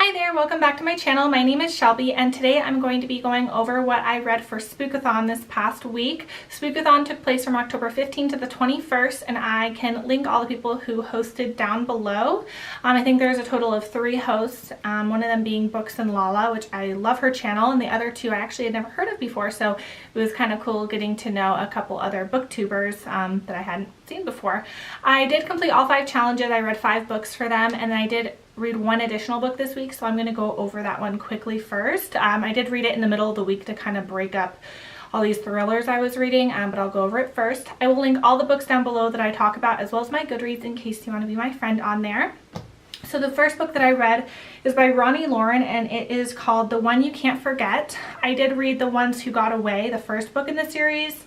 Hi there, welcome back to my channel. My name is Shelby and today I'm going to be going over what I read for Spook-A-Thon this past week. Spook-A-Thon took place from October 15th to the 21st and I can link all the people who hosted down below. I think there's a total of 3 hosts, one of them being Books and Lala, which I love her channel, and the other 2 I actually had never heard of before, so it was kind of cool getting to know a couple other booktubers that I hadn't seen before. I did complete all 5 challenges. I read 5 books for them, and then I did read 1 additional book this week, so I'm going to go over that one quickly first. I did read it in the middle of the week to kind of break up all these thrillers I was reading, but I'll go over it first. I will link all the books down below that I talk about, as well as my Goodreads in case you want to be my friend on there. So the first book that I read is by Ronnie Lauren, and it is called The One You Can't Forget. I did read The Ones Who Got Away, the first book in the series,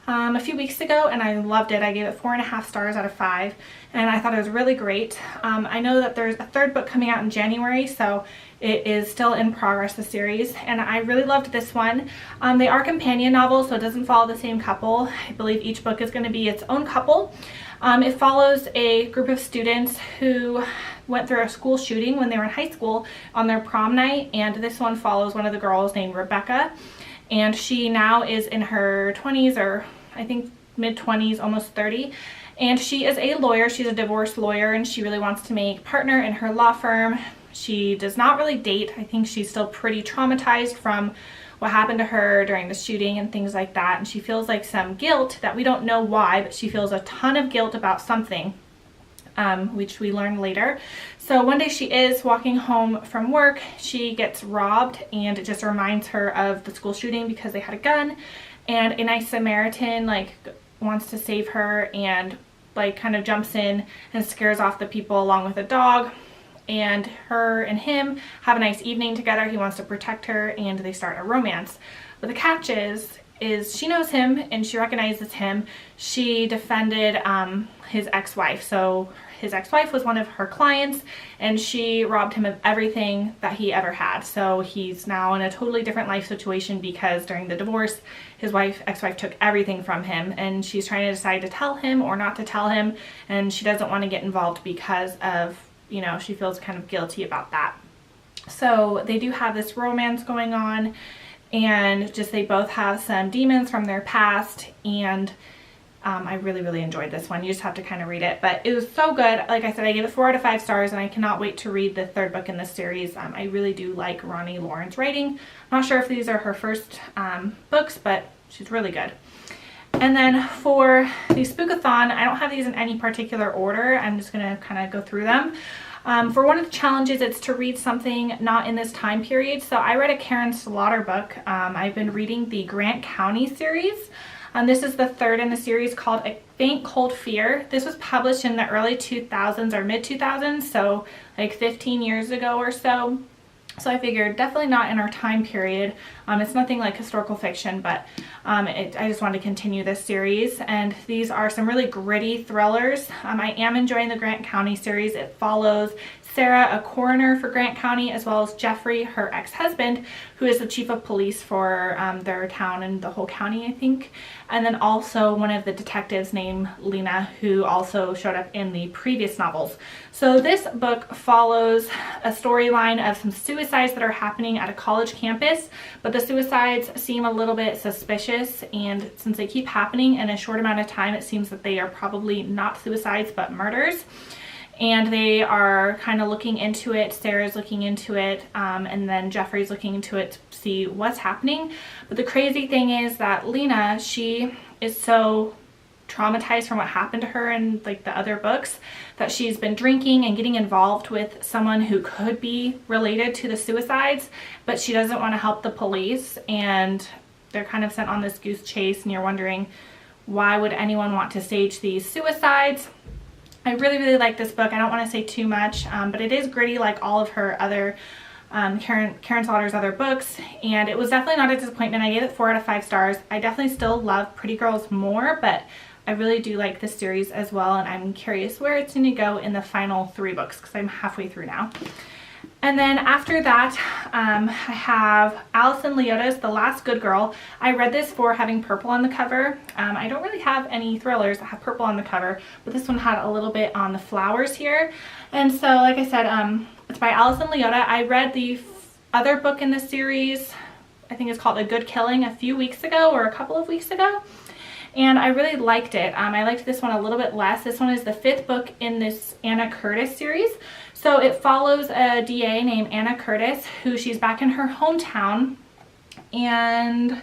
a few weeks ago, and I loved it. I gave it 4.5 stars out of 5, and I thought it was really great. I know that there's a 3rd book coming out in January, so it is still in progress, the series, and I really loved this one. They are companion novels, so it doesn't follow the same couple. I believe each book is going to be its own couple. It follows a group of students who went through a school shooting when they were in high school on their prom night, and this one follows one of the girls named Rebecca, and she now is in her 20s, or I think mid-20s, almost 30, and she is a lawyer. She's a divorce lawyer, and she really wants to make partner in her law firm. She does not really date. I think she's still pretty traumatized from what happened to her during the shooting and things like that, and she feels like some guilt that we don't know why, but she feels a ton of guilt about something, which we learn later. So one day she is walking home from work, she gets robbed, and it just reminds her of the school shooting because they had a gun, and a nice Samaritan wants to save her and kind of jumps in and scares off the people along with a dog, and her and him have a nice evening together. He wants to protect her and they start a romance. But the catch is she knows him and she recognizes him. She defended his ex-wife. So his ex-wife was one of her clients, and she robbed him of everything that he ever had. So he's now in a totally different life situation because during the divorce, his ex-wife took everything from him, and she's trying to decide to tell him or not to tell him, and she doesn't want to get involved because of, she feels kind of guilty about that. So they do have this romance going on, and they both have some demons from their past, and I really enjoyed this one. You just have to kind of read it, but it was so good. Like I said, I gave it 4 out of 5 stars, and I cannot wait to read the 3rd book in this series. I really do like Ronnie Lauren's writing. I'm not sure if these are her first books, but she's really good. And then for the Spook-A-Thon, I don't have these in any particular order. I'm just going to kind of go through them. For one of the challenges, it's to read something not in this time period. So I read a Karen Slaughter book. I've been reading the Grant County series. This is the 3rd in the series, called A Faint Cold Fear. This was published in the early 2000s or mid 2000s, so like 15 years ago or so. So I figured definitely not in our time period. It's nothing like historical fiction, but I just wanted to continue this series. And these are some really gritty thrillers. I am enjoying the Grant County series. It follows Sarah, a coroner for Grant County, as well as Jeffrey, her ex-husband, who is the chief of police for their town and the whole county, I think. And then also one of the detectives named Lena, who also showed up in the previous novels. So this book follows a storyline of some suicides that are happening at a college campus, but the suicides seem a little bit suspicious, and since they keep happening in a short amount of time, it seems that they are probably not suicides but murders. And they are kind of looking into it. Sarah's looking into it, and then Jeffrey's looking into it to see what's happening. But the crazy thing is that Lena, she is so traumatized from what happened to her in the other books that she's been drinking and getting involved with someone who could be related to the suicides, but she doesn't want to help the police, and they're kind of sent on this goose chase, and you're wondering, why would anyone want to stage these suicides? I really like this book. I don't want to say too much, but it is gritty like all of her other Karen Slaughter's other books, and it was definitely not a disappointment. I gave it 4 out of 5 stars. I definitely still love Pretty Girls more, but I really do like this series as well, and I'm curious where it's going to go in the final 3 books because I'm halfway through now. And then after that, I have Alison Leota's The Last Good Girl. I read this for having purple on the cover. I don't really have any thrillers that have purple on the cover, but this one had a little bit on the flowers here. And so, like I said, It's by Alison Leota. I read the other book in the series, I think it's called A Good Killing, a few weeks ago or a couple of weeks ago. And I really liked it. I liked this one a little bit less. This one is the 5th book in this Anna Curtis series. So it follows a DA named Anna Curtis, who she's back in her hometown, and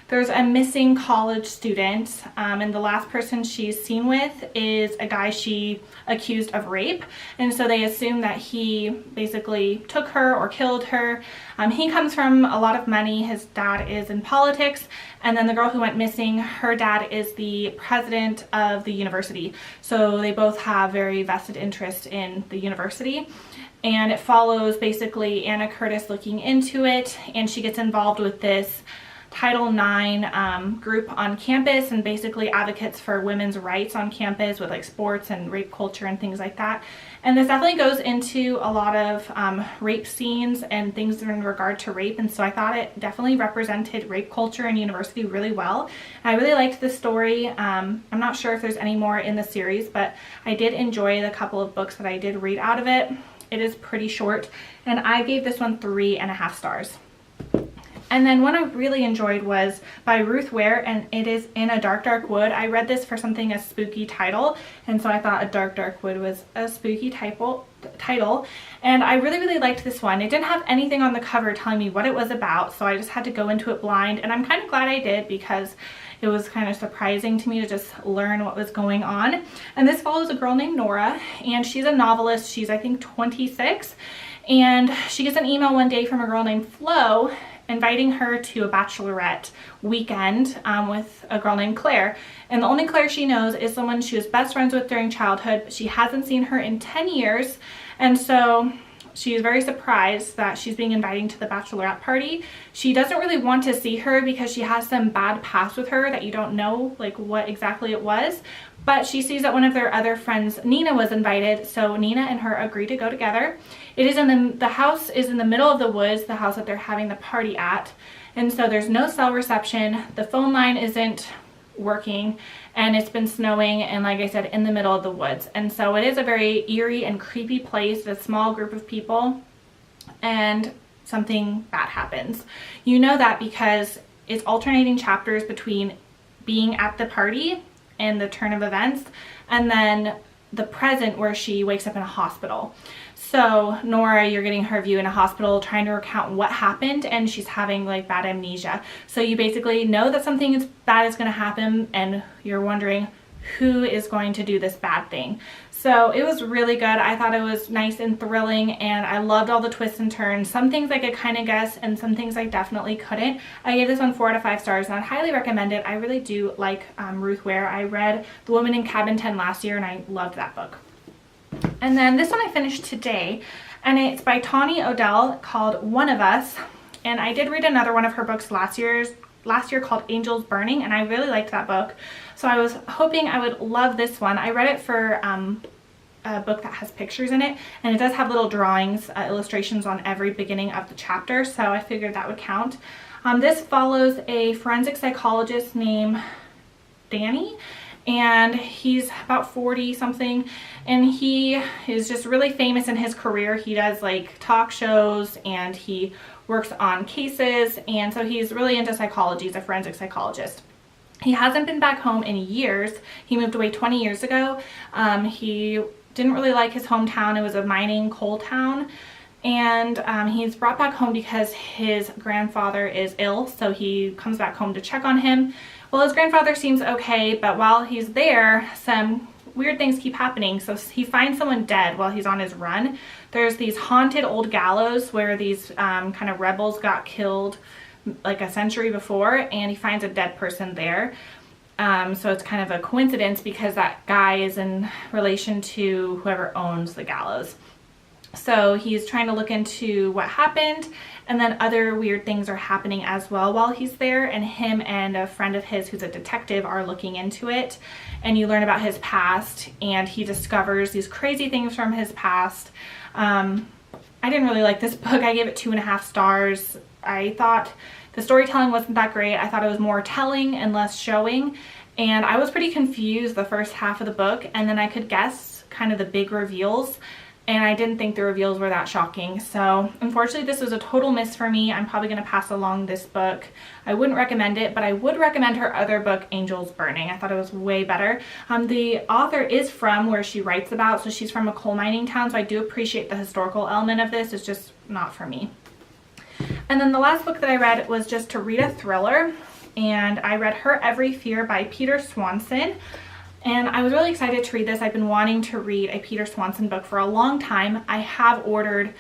there's a missing college student, and the last person she's seen with is a guy she accused of rape, and so they assume that he basically took her or killed her. He comes from a lot of money. His dad is in politics, and then the girl who went missing, her dad is the president of the university, so they both have very vested interest in the university. And it follows basically Anna Curtis looking into it, and she gets involved with this Title IX group on campus, and basically advocates for women's rights on campus with like sports and rape culture and things like that. And this definitely goes into a lot of rape scenes and things in regard to rape, and so I thought it definitely represented rape culture in university really well. I really liked the story. I'm not sure if there's any more in the series, but I did enjoy the couple of books that I did read out of it. It is pretty short, and I gave this one 3.5 stars. And then one I really enjoyed was by Ruth Ware, and it is In a Dark, Dark Wood. I read this for something a spooky title, and so I thought A Dark, Dark Wood was a spooky title. And I really, really liked this one. It didn't have anything on the cover telling me what it was about, so I just had to go into it blind, and I'm kind of glad I did because it was kind of surprising to me to just learn what was going on. And this follows a girl named Nora, and she's a novelist. She's, I think, 26, and she gets an email one day from a girl named Flo inviting her to a bachelorette weekend with a girl named Claire. And the only Claire she knows is someone she was best friends with during childhood, but she hasn't seen her in 10 years. And so she is very surprised that she's being invited to the bachelorette party. She doesn't really want to see her because she has some bad past with her that you don't know like what exactly it was. But she sees that one of their other friends, Nina, was invited, so Nina and her agree to go together. It is in the house is in the middle of the woods, the house that they're having the party at, and so there's no cell reception. The phone line isn't working, and it's been snowing, and like I said, in the middle of the woods. And so it is a very eerie and creepy place with a small group of people, and something bad happens. You know that because it's alternating chapters between being at the party and the turn of events, and then the present where she wakes up in a hospital. So Nora, you're getting her view in a hospital trying to recount what happened, and she's having like bad amnesia. So you basically know that something bad is going to happen, and you're wondering who is going to do this bad thing. So it was really good. I thought it was nice and thrilling, and I loved all the twists and turns. Some things I could kind of guess, and some things I definitely couldn't. I gave this one 4 out of 5 stars, and I'd highly recommend it. I really do like Ruth Ware. I read The Woman in Cabin 10 last year, and I loved that book. And then this one I finished today, and it's by Tawny Odell, called One of Us. And I did read another one of her books last year called Angels Burning, and I really liked that book. So I was hoping I would love this one. I read it for a book that has pictures in it, and it does have little drawings, illustrations on every beginning of the chapter, so I figured that would count. This follows a forensic psychologist named Danny, and he's about 40 something, and he is just really famous in his career. He does like talk shows, and he works on cases, and so he's really into psychology. He's a forensic psychologist. He hasn't been back home in years. He moved away 20 years ago. He didn't really like his hometown. It was a mining coal town, and he's brought back home because his grandfather is ill, so he comes back home to check on him. Well, his grandfather seems okay, but while he's there, some weird things keep happening. So he finds someone dead while he's on his run. There's these haunted old gallows where these kind of rebels got killed like a century before, and he finds a dead person there. So it's kind of a coincidence because that guy is in relation to whoever owns the gallows. So he's trying to look into what happened, and then other weird things are happening as well while he's there, and him and a friend of his who's a detective are looking into it, and you learn about his past, and he discovers these crazy things from his past. I didn't really like this book. I gave it 2.5 stars. I thought the storytelling wasn't that great. I thought it was more telling and less showing, and I was pretty confused the first half of the book, and then I could guess kind of the big reveals and I didn't think the reveals were that shocking. So unfortunately this was a total miss for me. I'm probably going to pass along this book. I wouldn't recommend it, but I would recommend her other book, Angels Burning. I thought it was way better. The author is from where she writes about, so she's from a coal mining town, so I do appreciate the historical element of this. It's just not for me. And then the last book that I read was just to read a thriller, and I read Her Every Fear by Peter Swanson. And I was really excited to read this. I've been wanting to read a Peter Swanson book for a long time. I have ordered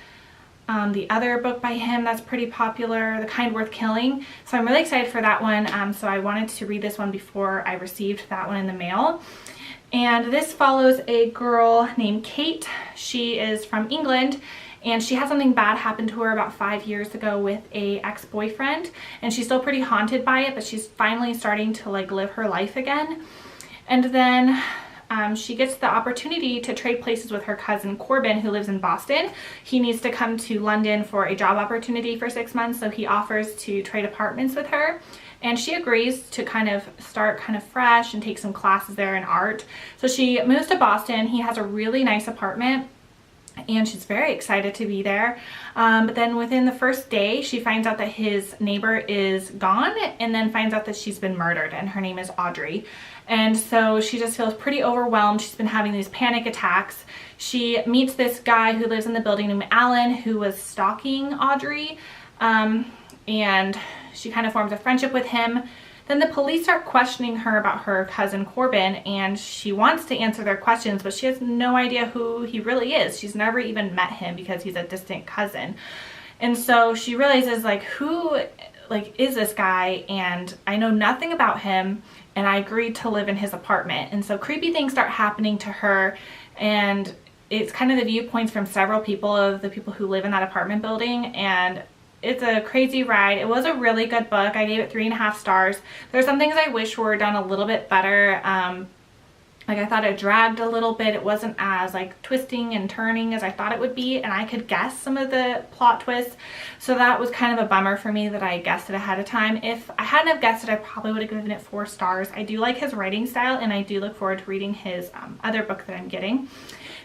the other book by him that's pretty popular, The Kind Worth Killing. So I'm really excited for that one. So I wanted to read this one before I received that one in the mail. And this follows a girl named Kate. She is from England, and she had something bad happen to her about 5 years ago with a ex-boyfriend. And she's still pretty haunted by it, but she's finally starting to like live her life again. And then she gets the opportunity to trade places with her cousin Corbin, who lives in Boston. He needs to come to London for a job opportunity for 6 months, so he offers to trade apartments with her. And she agrees to kind of start kind of fresh and take some classes there in art. So she moves to Boston. He has a really nice apartment, and she's very excited to be there. But then within the first day, she finds out that his neighbor is gone, and then finds out that she's been murdered, and her name is Audrey. And so she just feels pretty overwhelmed. She's been having these panic attacks. She meets this guy who lives in the building named Alan, who was stalking Audrey, and she kind of forms a friendship with him. Then the police start questioning her about her cousin Corbin, and she wants to answer their questions, but she has no idea who he really is. She's never even met him because he's a distant cousin. And so she realizes, like, who is this guy? And I know nothing about him, and I agreed to live in his apartment. And so creepy things start happening to her, and it's kind of the viewpoints from several people of the people who live in that apartment building, and it's a crazy ride. It was a really good book. I gave it 3.5 stars. There's some things I wish were done a little bit better. Like, I thought it dragged a little bit. It wasn't as like twisting and turning as I thought it would be, and I could guess some of the plot twists. So that was kind of a bummer for me that I guessed it ahead of time. If I hadn't have guessed it, I probably would have given it 4 stars. I do like his writing style, and I do look forward to reading his other book that I'm getting.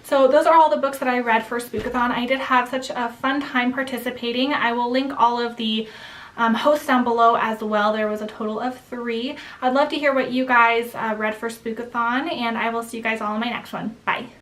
So those are all the books that I read for Spook-A-Thon. I did have such a fun time participating. I will link all of the hosts down below as well. There was a total of 3. I'd love to hear what you guys read for Spook-A-Thon, and I will see you guys all in my next one. Bye.